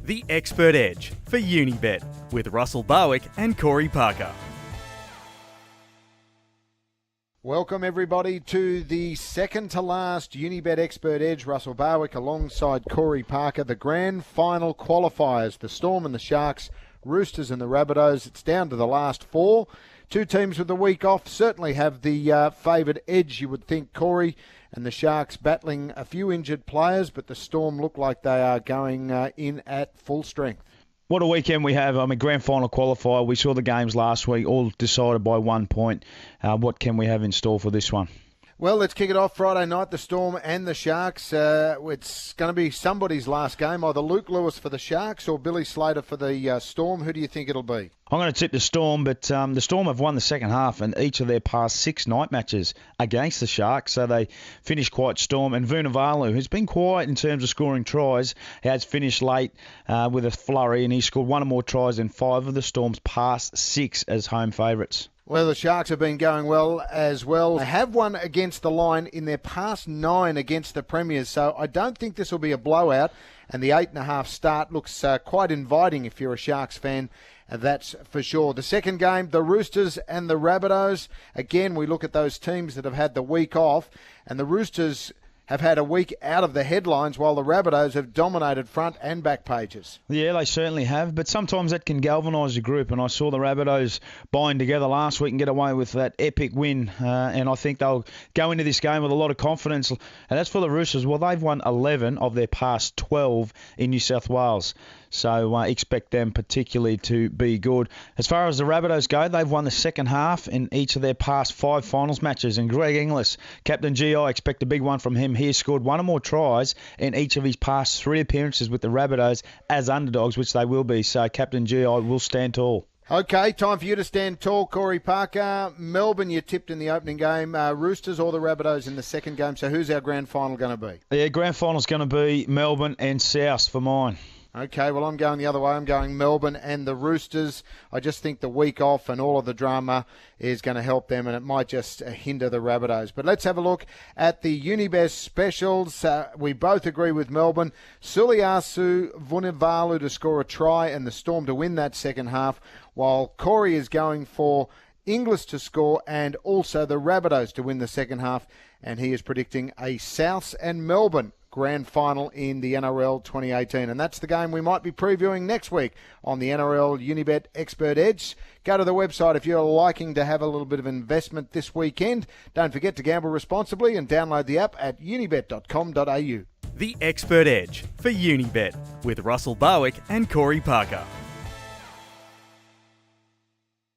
The Expert Edge for Unibet with Russell Barwick and Corey Parker. Welcome everybody to the second to last Unibet Expert Edge. Russell Barwick alongside Corey Parker. The grand final qualifiers, the Storm and the Sharks, Roosters and the Rabbitohs. It's down to the last four. Two teams with the week off certainly have the favoured edge, you would think, Corey. And the Sharks battling a few injured players, but the Storm look like they are going in at full strength. What a weekend we have. Grand final qualifier. We saw the games last week, all decided by 1 point. What can we have in store for this one? Well, let's kick it off Friday night, the Storm and the Sharks. It's going to be somebody's last game, either Luke Lewis for the Sharks or Billy Slater for the Storm. Who do you think it'll be? I'm going to tip the Storm, but the Storm have won the second half in each of their past 6 night matches against the Sharks, so they finished quite storm. And Vunivalu, who's been quiet in terms of scoring tries, has finished late with a flurry, and he scored 1 or more tries in 5 of the Storm's past 6 as home favourites. Well, the Sharks have been going well as well. They have won against the line in their past 9 against the Premiers, so I don't think this will be a blowout. And the 8.5 start looks quite inviting if you're a Sharks fan. That's for sure. The second game, the Roosters and the Rabbitohs. Again, we look at those teams that have had the week off, and the Roosters have had a week out of the headlines while the Rabbitohs have dominated front and back pages. Yeah, they certainly have, but sometimes that can galvanise a group, and I saw the Rabbitohs bind together last week and get away with that epic win, and I think they'll go into this game with a lot of confidence. And as for the Roosters, well, they've won 11 of their past 12 in New South Wales. So expect them particularly to be good. As far as the Rabbitohs go, they've won the second half in each of their past 5 finals matches. And Greg Inglis, Captain G, I expect a big one from him. He has scored 1 or more tries in each of his past 3 appearances with the Rabbitohs as underdogs, which they will be. So Captain G, I will stand tall. Okay, time for you to stand tall, Corey Parker. Melbourne, you tipped in the opening game. Roosters or the Rabbitohs in the second game. So who's our grand final going to be? Yeah, grand final's going to be Melbourne and South for mine. Okay, well, I'm going the other way. I'm going Melbourne and the Roosters. I just think the week off and all of the drama is going to help them, and it might just hinder the Rabbitohs. But let's have a look at the Unibet Specials. We both agree with Melbourne. Suliasu Vunivalu to score a try and the Storm to win that second half, while Corey is going for Inglis to score and also the Rabbitohs to win the second half, and he is predicting a Souths and Melbourne grand final in the NRL 2018. And that's the game we might be previewing next week on the NRL Unibet Expert Edge. Go to the website if you're liking to have a little bit of investment this weekend. Don't forget to gamble responsibly and download the app at unibet.com.au. The Expert Edge for Unibet with Russell Barwick and Corey Parker.